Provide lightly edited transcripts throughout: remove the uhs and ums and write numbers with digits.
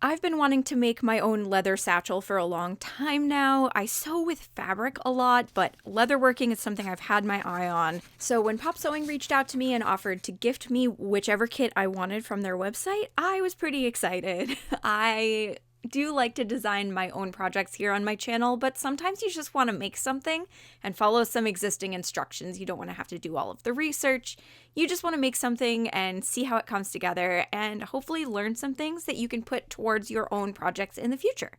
I've been wanting to make my own leather satchel for a long time now. I sew with fabric a lot, but leatherworking is something I've had my eye on. So when PopSewing reached out to me and offered to gift me whichever kit I wanted from their website, I was pretty excited. I do like to design my own projects here on my channel, but sometimes you just want to make something and follow some existing instructions. You don't want to have to do all of the research. You just want to make something and see how it comes together and hopefully learn some things that you can put towards your own projects in the future.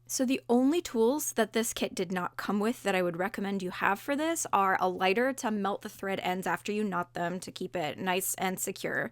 So the only tools that this kit did not come with that I would recommend you have for this are a lighter to melt the thread ends after you knot them to keep it nice and secure.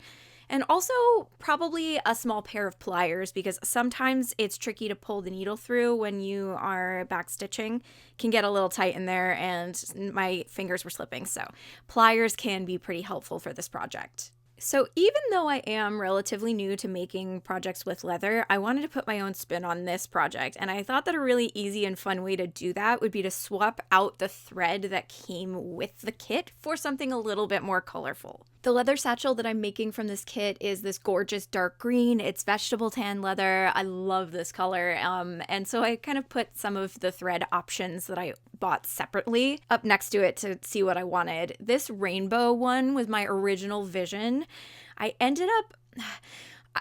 And also probably a small pair of pliers, because sometimes it's tricky to pull the needle through when you are backstitching. Can get a little tight in there and my fingers were slipping. So pliers can be pretty helpful for this project. So even though I am relatively new to making projects with leather, I wanted to put my own spin on this project, and I thought that a really easy and fun way to do that would be to swap out the thread that came with the kit for something a little bit more colorful. The leather satchel that I'm making from this kit is this gorgeous dark green. It's vegetable tan leather. I love this color, and so I kind of put some of the thread options that I bought separately up next to it to see what I wanted. This rainbow one was my original vision. I ended up...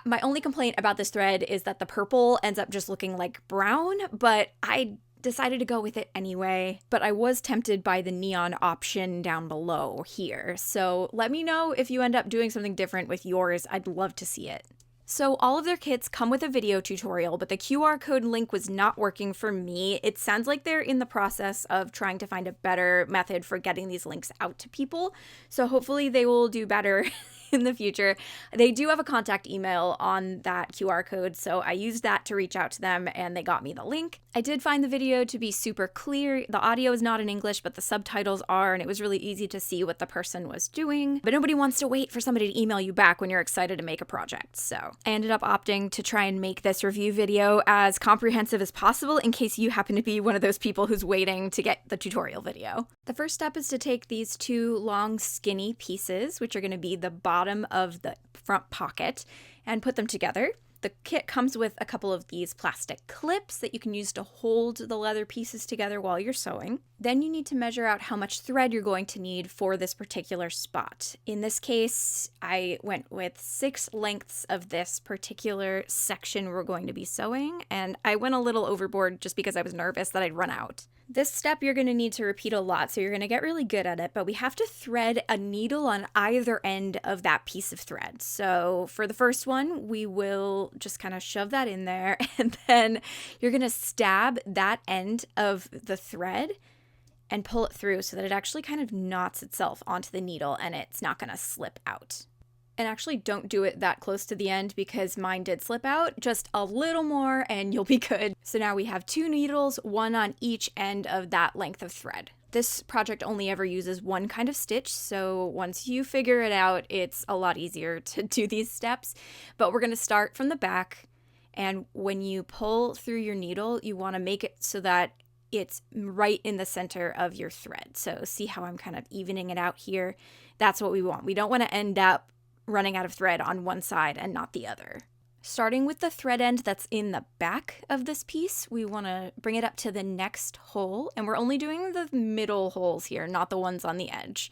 My only complaint about this thread is that the purple ends up just looking like brown, but I decided to go with it anyway. But I was tempted by the neon option down below here. So let me know if you end up doing something different with yours. I'd love to see it. So all of their kits come with a video tutorial, but the QR code link was not working for me. It sounds like they're in the process of trying to find a better method for getting these links out to people. So hopefully they will do better in the future. They do have a contact email on that QR code, so I used that to reach out to them and they got me the link. I did find the video to be super clear. The audio is not in English, but the subtitles are, and it was really easy to see what the person was doing. But nobody wants to wait for somebody to email you back when you're excited to make a project, so I ended up opting to try and make this review video as comprehensive as possible in case you happen to be one of those people who's waiting to get the tutorial video. The first step is to take these two long skinny pieces, which are going to be the bottom of the front pocket, and put them together. The kit comes with a couple of these plastic clips that you can use to hold the leather pieces together while you're sewing. Then you need to measure out how much thread you're going to need for this particular spot. In this case, I went with 6 lengths of this particular section we're going to be sewing, and I went a little overboard just because I was nervous that I'd run out. This step you're going to need to repeat a lot, so you're going to get really good at it, but we have to thread a needle on either end of that piece of thread. So for the first one, we will just kind of shove that in there, and then you're going to stab that end of the thread and pull it through so that it actually kind of knots itself onto the needle and it's not going to slip out. And actually don't do it that close to the end because mine did slip out. Just a little more and you'll be good. So now we have 2 needles, 1 on each end of that length of thread. This project only ever uses one kind of stitch, so once you figure it out, it's a lot easier to do these steps. But we're going to start from the back, and when you pull through your needle, you want to make it so that it's right in the center of your thread. So see how I'm kind of evening it out here? That's what we want. We don't want to end up running out of thread on one side and not the other. Starting with the thread end that's in the back of this piece, we want to bring it up to the next hole, and we're only doing the middle holes here, not the ones on the edge.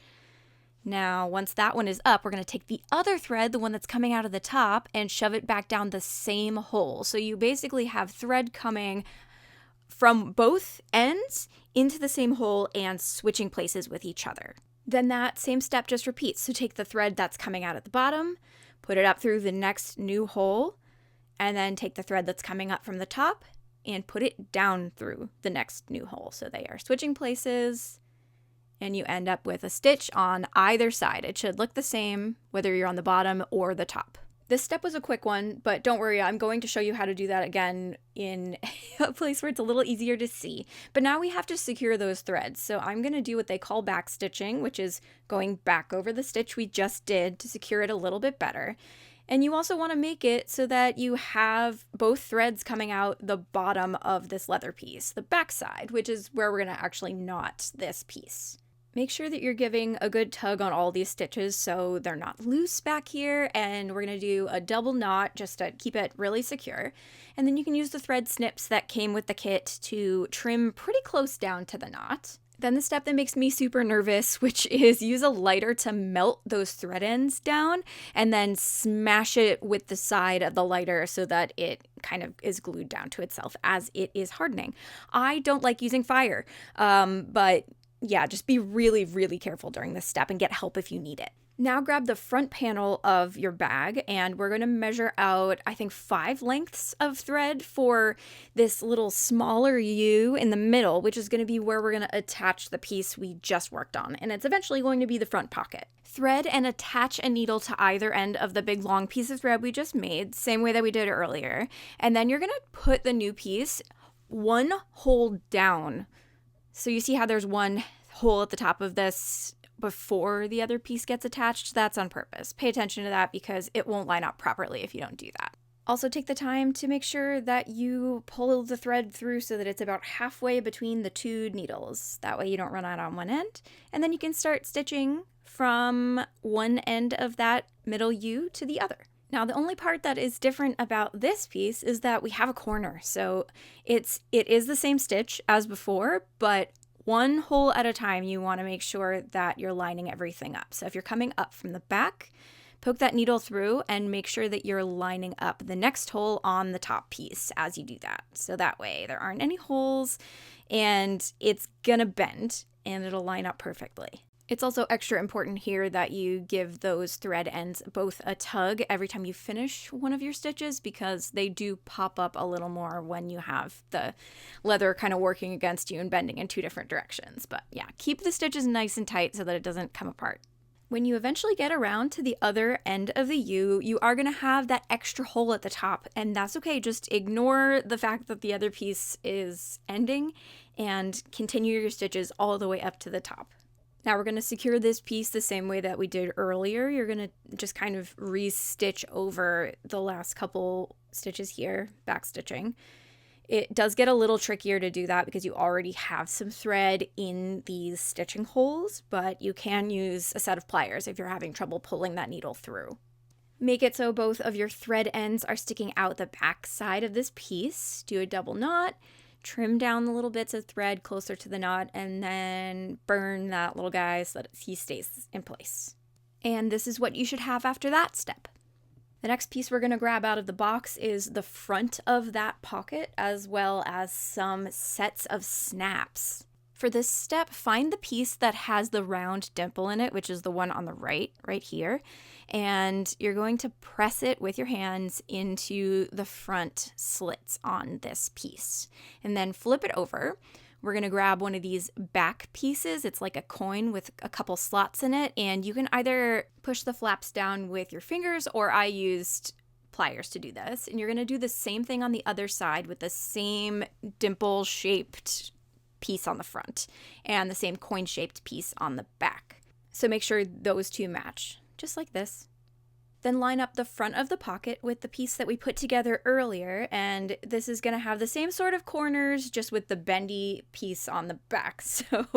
Now, once that one is up, we're going to take the other thread, the one that's coming out of the top, and shove it back down the same hole. So you basically have thread coming from both ends into the same hole and switching places with each other. Then that same step just repeats. So take the thread that's coming out at the bottom, put it up through the next new hole, and then take the thread that's coming up from the top and put it down through the next new hole. So they are switching places, and you end up with a stitch on either side. It should look the same whether you're on the bottom or the top. This step was a quick one, but don't worry, I'm going to show you how to do that again in a place where it's a little easier to see. But now we have to secure those threads. So I'm going to do what they call back stitching, which is going back over the stitch we just did to secure it a little bit better. And you also want to make it so that you have both threads coming out the bottom of this leather piece, the back side, which is where we're going to actually knot this piece. Make sure that you're giving a good tug on all these stitches so they're not loose back here, and we're going to do a double knot just to keep it really secure. And then you can use the thread snips that came with the kit to trim pretty close down to the knot. Then the step that makes me super nervous, which is use a lighter to melt those thread ends down and then smash it with the side of the lighter so that it kind of is glued down to itself as it is hardening. I don't like using fire, but yeah, just be really, really careful during this step and get help if you need it. Now grab the front panel of your bag and we're going to measure out, I think, 5 lengths of thread for this little smaller U in the middle, which is going to be where we're going to attach the piece we just worked on. And it's eventually going to be the front pocket. Thread and attach a needle to either end of the big long piece of thread we just made, same way that we did earlier. And then you're going to put the new piece one hole down. So you see how there's one hole at the top of this before the other piece gets attached? That's on purpose. Pay attention to that because it won't line up properly if you don't do that. Also take the time to make sure that you pull the thread through so that it's about halfway between the 2 needles. That way you don't run out on one end. And then you can start stitching from one end of that middle U to the other. Now, the only part that is different about this piece is that we have a corner. So it is the same stitch as before, but one hole at a time, you want to make sure that you're lining everything up. So if you're coming up from the back, poke that needle through and make sure that you're lining up the next hole on the top piece as you do that. So that way there aren't any holes and it's gonna bend and it'll line up perfectly. It's also extra important here that you give those thread ends both a tug every time you finish one of your stitches because they do pop up a little more when you have the leather kind of working against you and bending in 2 different directions. But yeah, keep the stitches nice and tight so that it doesn't come apart. When you eventually get around to the other end of the U, you are going to have that extra hole at the top, and that's okay. Just ignore the fact that the other piece is ending and continue your stitches all the way up to the top. Now we're going to secure this piece the same way that we did earlier. You're going to just kind of re-stitch over the last couple stitches here, back stitching. It does get a little trickier to do that because you already have some thread in these stitching holes, but you can use a set of pliers if you're having trouble pulling that needle through. Make it so both of your thread ends are sticking out the back side of this piece. Do a double knot. Trim down the little bits of thread closer to the knot and then burn that little guy so that he stays in place. And this is what you should have after that step. The next piece we're going to grab out of the box is the front of that pocket as well as some sets of snaps. For this step, find the piece that has the round dimple in it, which is the one on the right here, and you're going to press it with your hands into the front slits on this piece. And then flip it over. We're going to grab one of these back pieces. It's like a coin with a couple slots in it, and you can either push the flaps down with your fingers, or I used pliers to do this. And you're going to do the same thing on the other side with the same dimple-shaped piece on the front and the same coin-shaped piece on the back. So make sure those 2 match, just like this. Then line up the front of the pocket with the piece that we put together earlier, and this is going to have the same sort of corners, just with the bendy piece on the back. So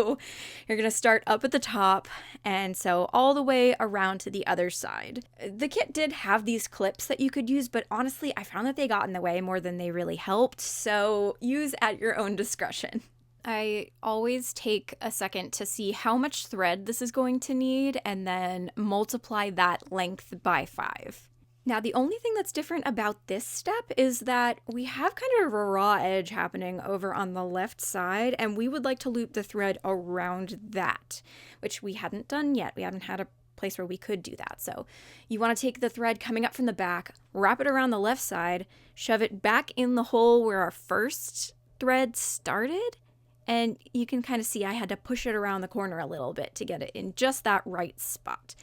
you're going to start up at the top, and so all the way around to the other side. The kit did have these clips that you could use, but honestly, I found that they got in the way more than they really helped, so use at your own discretion. I always take a second to see how much thread this is going to need and then multiply that length by 5. Now, the only thing that's different about this step is that we have kind of a raw edge happening over on the left side, and we would like to loop the thread around that, which we hadn't done yet. We haven't had a place where we could do that. So you want to take the thread coming up from the back, wrap it around the left side, shove it back in the hole where our first thread started, and you can kind of see I had to push it around the corner a little bit to get it in just that right spot.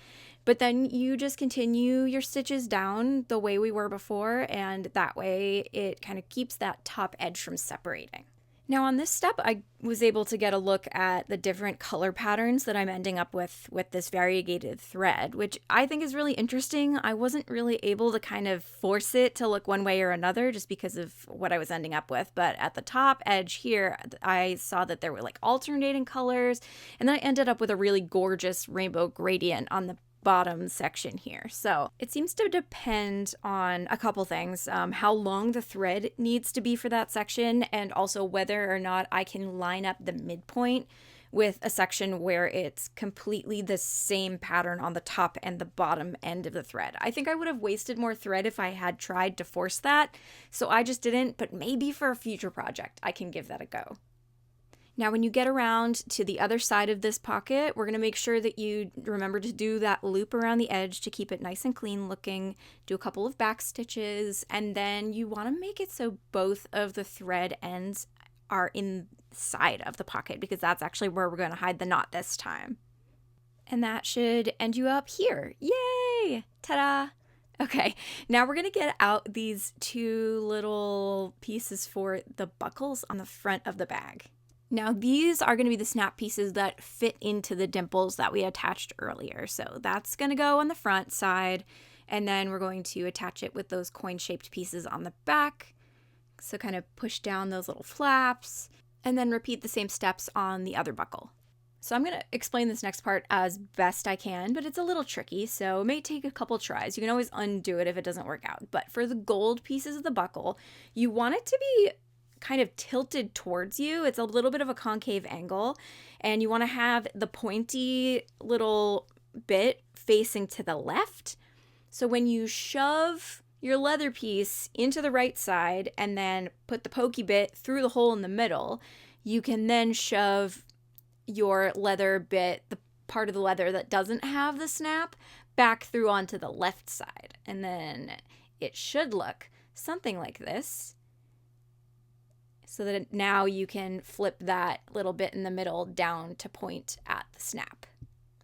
But then you just continue your stitches down the way we were before, and that way it kind of keeps that top edge from separating. Now on this step, I was able to get a look at the different color patterns that I'm ending up with this variegated thread, which I think is really interesting. I wasn't really able to kind of force it to look one way or another just because of what I was ending up with. But at the top edge here, I saw that there were like alternating colors, and then I ended up with a really gorgeous rainbow gradient on the bottom section here. So it seems to depend on a couple things, how long the thread needs to be for that section, and also whether or not I can line up the midpoint with a section where it's completely the same pattern on the top and the bottom end of the thread. I think I would have wasted more thread if I had tried to force that, so I just didn't, but maybe for a future project I can give that a go. Now, when you get around to the other side of this pocket, we're going to make sure that you remember to do that loop around the edge to keep it nice and clean looking. Do a couple of back stitches, and then you want to make it so both of the thread ends are inside of the pocket, because that's actually where we're going to hide the knot this time. And that should end you up here. Yay! Ta-da! Okay, now we're going to get out these two little pieces for the buckles on the front of the bag. Now these are going to be the snap pieces that fit into the dimples that we attached earlier. So that's going to go on the front side, and then we're going to attach it with those coin-shaped pieces on the back. So kind of push down those little flaps, and then repeat the same steps on the other buckle. So I'm going to explain this next part as best I can, but it's a little tricky, so it may take a couple tries. You can always undo it if it doesn't work out. But for the gold pieces of the buckle, you want it to be kind of tilted towards you. It's a little bit of a concave angle, and you want to have the pointy little bit facing to the left. So when you shove your leather piece into the right side and then put the pokey bit through the hole in the middle, you can then shove your leather bit, the part of the leather that doesn't have the snap, back through onto the left side. And then it should look something like this, so that now you can flip that little bit in the middle down to point at the snap,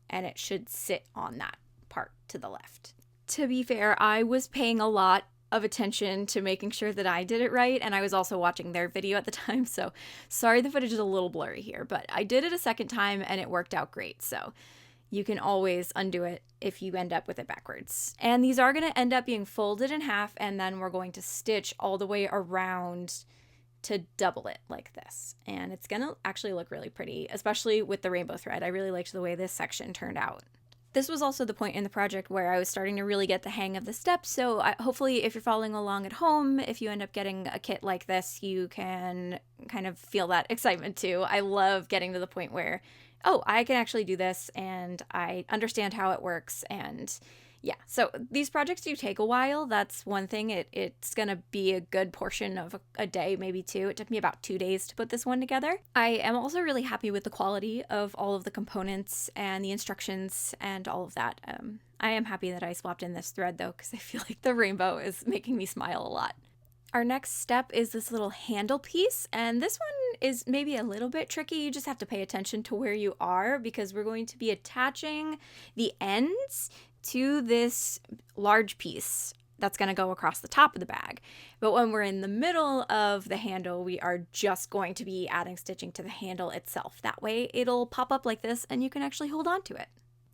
and it should sit on that part to the left. To be fair, I was paying a lot of attention to making sure that I did it right, and I was also watching their video at the time, so sorry the footage is a little blurry here, but I did it a second time and it worked out great, so you can always undo it if you end up with it backwards. And these are going to end up being folded in half, and then we're going to stitch all the way around to double it like this. And it's gonna actually look really pretty, especially with the rainbow thread. I really liked the way this section turned out. This was also the point in the project where I was starting to really get the hang of the steps, so hopefully if you're following along at home, if you end up getting a kit like this, you can kind of feel that excitement too. I love getting to the point where, oh, I can actually do this, and I understand how it works, and yeah, so these projects do take a while. That's one thing. It's going to be a good portion of a day, maybe two. It took me about 2 days to put this one together. I am also really happy with the quality of all of the components and the instructions and all of that. I am happy that I swapped in this thread though, because I feel like the rainbow is making me smile a lot. Our next step is this little handle piece, and this one is maybe a little bit tricky. You just have to pay attention to where you are, because we're going to be attaching the ends to this large piece that's going to go across the top of the bag. But when we're in the middle of the handle, we are just going to be adding stitching to the handle itself. That way it'll pop up like this and you can actually hold on to it.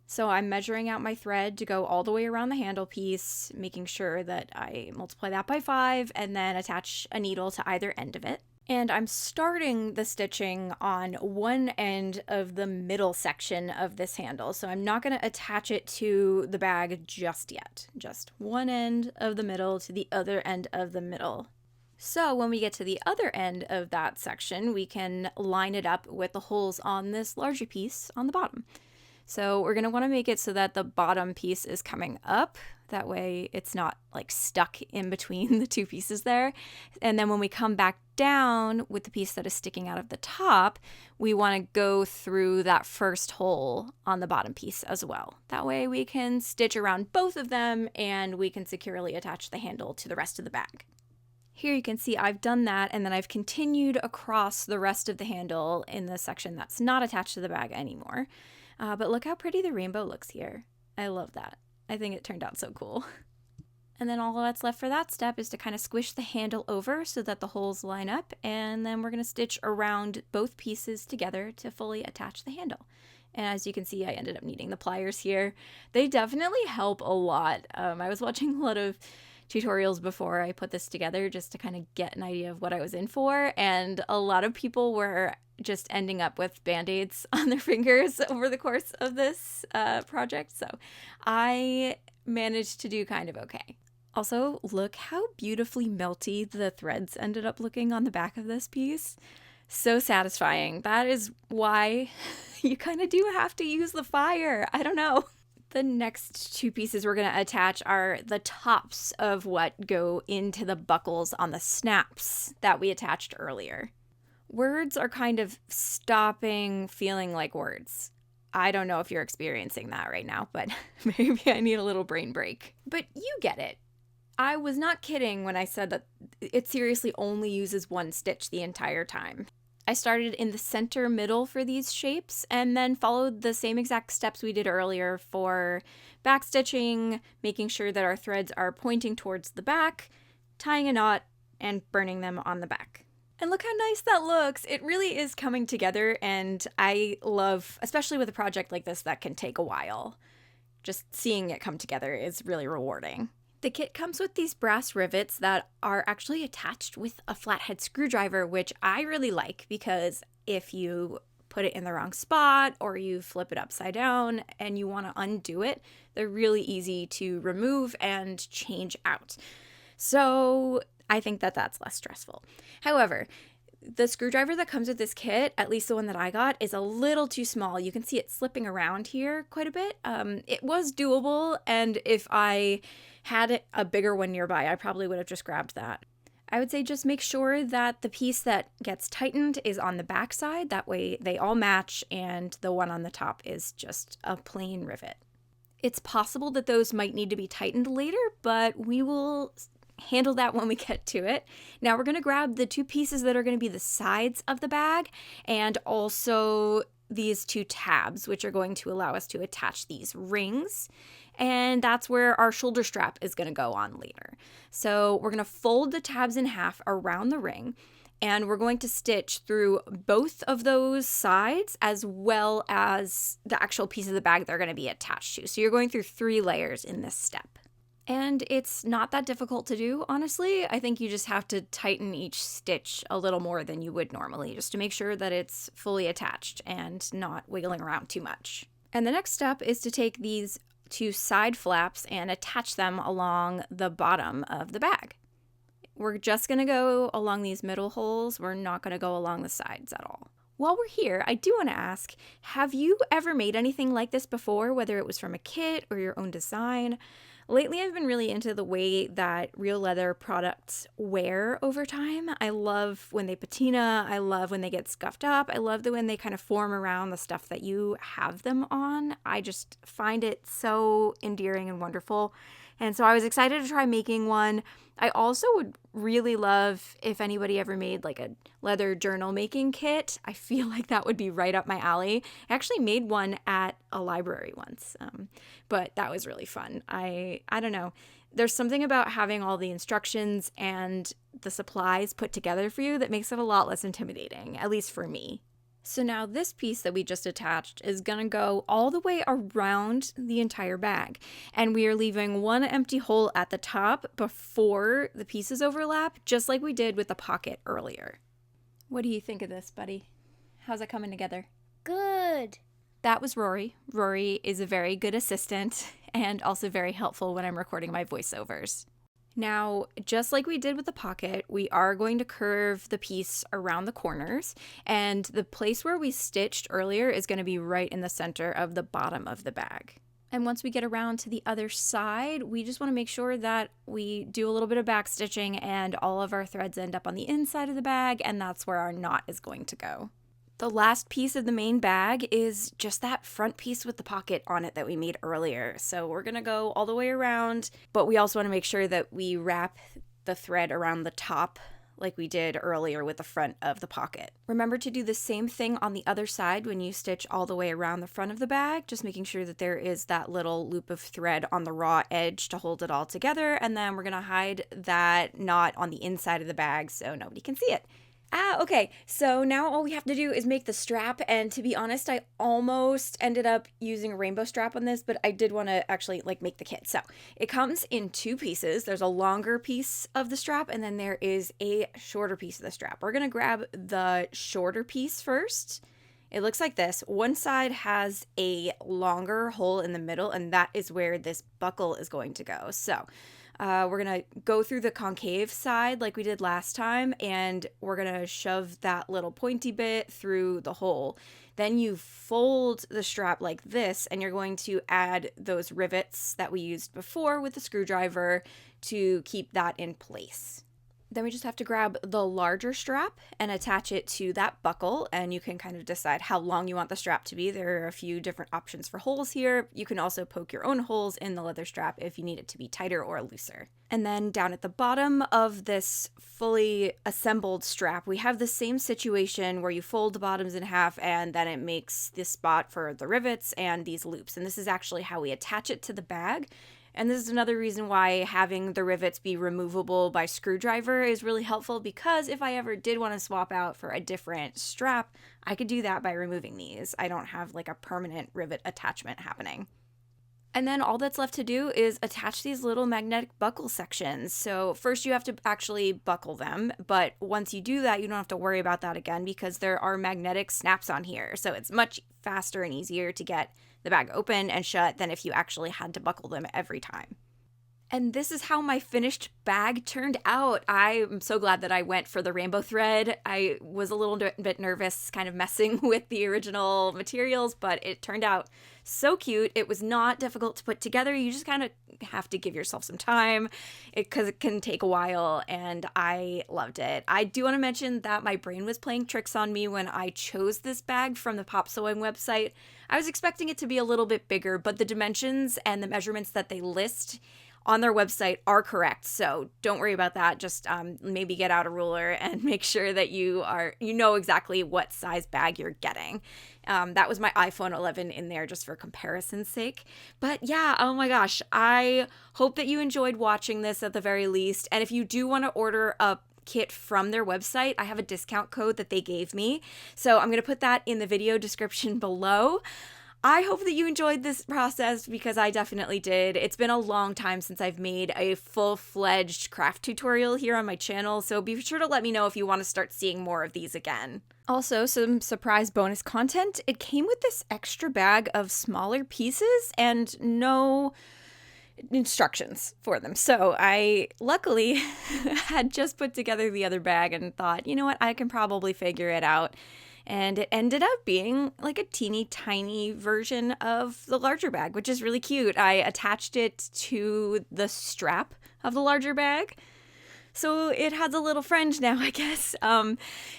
So I'm measuring out my thread to go all the way around the handle piece, making sure that I multiply that by 5 and then attach a needle to either end of it. And I'm starting the stitching on one end of the middle section of this handle. So I'm not going to attach it to the bag just yet. Just one end of the middle to the other end of the middle. So when we get to the other end of that section, we can line it up with the holes on this larger piece on the bottom. So we're going to want to make it so that the bottom piece is coming up. That way it's not like stuck in between the two pieces there. And then when we come back down with the piece that is sticking out of the top, we want to go through that first hole on the bottom piece as well. That way we can stitch around both of them and we can securely attach the handle to the rest of the bag. Here you can see I've done that, and then I've continued across the rest of the handle in the section that's not attached to the bag anymore. But look how pretty the rainbow looks here. I love that. I think it turned out so cool. And then all that's left for that step is to kind of squish the handle over so that the holes line up. And then we're going to stitch around both pieces together to fully attach the handle. And as you can see, I ended up needing the pliers here. They definitely help a lot. I was watching a lot of tutorials before I put this together just to kind of get an idea of what I was in for. And a lot of people were just ending up with band-aids on their fingers over the course of this project. So I managed to do kind of okay. Also, look how beautifully melty the threads ended up looking on the back of this piece. So satisfying. That is why you kind of do have to use the fire. I don't know. The next two pieces we're going to attach are the tops of what go into the buckles on the snaps that we attached earlier. Words are kind of stopping feeling like words. I don't know if you're experiencing that right now, but maybe I need a little brain break. But you get it. I was not kidding when I said that it seriously only uses one stitch the entire time. I started in the center middle for these shapes and then followed the same exact steps we did earlier for backstitching, making sure that our threads are pointing towards the back, tying a knot, and burning them on the back. And look how nice that looks. It really is coming together, and I love, especially with a project like this that can take a while, just seeing it come together is really rewarding. The kit comes with these brass rivets that are actually attached with a flathead screwdriver, which I really like because if you put it in the wrong spot or you flip it upside down and you want to undo it, they're really easy to remove and change out. So I think that that's less stressful. However, the screwdriver that comes with this kit, at least the one that I got, is a little too small. You can see it slipping around here quite a bit. It was doable, and if I had a bigger one nearby, I probably would have just grabbed that. I would say just make sure that the piece that gets tightened is on the back side. That way they all match, and the one on the top is just a plain rivet. It's possible that those might need to be tightened later, but we will handle that when we get to it. Now we're going to grab the two pieces that are going to be the sides of the bag and also these two tabs, which are going to allow us to attach these rings. And that's where our shoulder strap is going to go on later. So we're going to fold the tabs in half around the ring, and we're going to stitch through both of those sides as well as the actual piece of the bag they're going to be attached to. So you're going through 3 layers in this step. And it's not that difficult to do, honestly. I think you just have to tighten each stitch a little more than you would normally, just to make sure that it's fully attached and not wiggling around too much. And the next step is to take these 2 side flaps and attach them along the bottom of the bag. We're just going to go along these middle holes. We're not going to go along the sides at all. While we're here, I do want to ask, have you ever made anything like this before, whether it was from a kit or your own design? Lately, I've been really into the way that real leather products wear over time. I love when they patina. I love when they get scuffed up. I love when they kind of form around the stuff that you have them on. I just find it so endearing and wonderful. And so I was excited to try making one. I also would really love if anybody ever made like a leather journal making kit. I feel like that would be right up my alley. I actually made one at a library once, but that was really fun. I don't know. There's something about having all the instructions and the supplies put together for you that makes it a lot less intimidating, at least for me. So now this piece that we just attached is going to go all the way around the entire bag. And we are leaving one empty hole at the top before the pieces overlap, just like we did with the pocket earlier. What do you think of this, buddy? How's it coming together? Good. That was Rory. Rory is a very good assistant and also very helpful when I'm recording my voiceovers. Now, just like we did with the pocket, we are going to curve the piece around the corners, and the place where we stitched earlier is going to be right in the center of the bottom of the bag. And once we get around to the other side, we just want to make sure that we do a little bit of back stitching and all of our threads end up on the inside of the bag, and that's where our knot is going to go. The last piece of the main bag is just that front piece with the pocket on it that we made earlier. So we're going to go all the way around, but we also want to make sure that we wrap the thread around the top like we did earlier with the front of the pocket. Remember to do the same thing on the other side when you stitch all the way around the front of the bag, just making sure that there is that little loop of thread on the raw edge to hold it all together, and then we're gonna hide that knot on the inside of the bag so nobody can see it. Okay, so now all we have to do is make the strap, and to be honest, I almost ended up using a rainbow strap on this, but I did want to actually make the kit. So it comes in two pieces. There's a longer piece of the strap, and then there is a shorter piece of the strap. We're gonna grab the shorter piece first. It looks like this. One side has a longer hole in the middle, and that is where this buckle is going to go. So we're going to go through the concave side like we did last time, and we're going to shove that little pointy bit through the hole. Then you fold the strap like this, and you're going to add those rivets that we used before with the screwdriver to keep that in place. Then we just have to grab the larger strap and attach it to that buckle, and you can kind of decide how long you want the strap to be. There are a few different options for holes here. You can also poke your own holes in the leather strap if you need it to be tighter or looser. And then down at the bottom of this fully assembled strap, we have the same situation where you fold the bottoms in half, and then it makes this spot for the rivets and these loops. And this is actually how we attach it to the bag. And this is another reason why having the rivets be removable by screwdriver is really helpful, because if I ever did want to swap out for a different strap, I could do that by removing these. I don't have a permanent rivet attachment happening. And then all that's left to do is attach these little magnetic buckle sections. So first you have to actually buckle them, but once you do that, you don't have to worry about that again because there are magnetic snaps on here. So it's much faster and easier to get the bag open and shut than if you actually had to buckle them every time. And this is how my finished bag turned out. I'm so glad that I went for the rainbow thread. I was a little bit nervous kind of messing with the original materials, but it turned out so cute. It was not difficult to put together. You just kind of have to give yourself some time because it can take a while, and I loved it. I do want to mention that my brain was playing tricks on me when I chose this bag from the PopSewing website. I was expecting it to be a little bit bigger, but the dimensions and the measurements that they list on their website are correct, so don't worry about that. Just maybe get out a ruler and make sure that you know exactly what size bag you're getting. That was my iPhone 11 in there just for comparison's sake. But yeah, oh my gosh, I hope that you enjoyed watching this at the very least. And if you do want to order a kit from their website, I have a discount code that they gave me, so I'm going to put that in the video description below. I hope that you enjoyed this process because I definitely did. It's been a long time since I've made a full-fledged craft tutorial here on my channel, so be sure to let me know if you want to start seeing more of these again. Also, some surprise bonus content. It came with this extra bag of smaller pieces and no instructions for them. So I luckily had just put together the other bag and thought, you know what, I can probably figure it out. And it ended up being a teeny tiny version of the larger bag, which is really cute. I attached it to the strap of the larger bag, so it has a little friend now, I guess.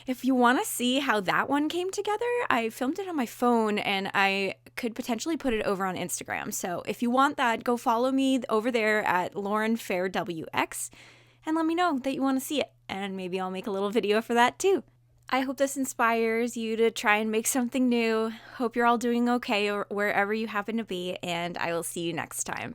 If you want to see how that one came together, I filmed it on my phone, and I could potentially put it over on Instagram. So if you want that, go follow me over there at LaurenFairWX, and let me know that you want to see it, and maybe I'll make a little video for that too. I hope this inspires you to try and make something new. Hope you're all doing okay or wherever you happen to be, and I will see you next time.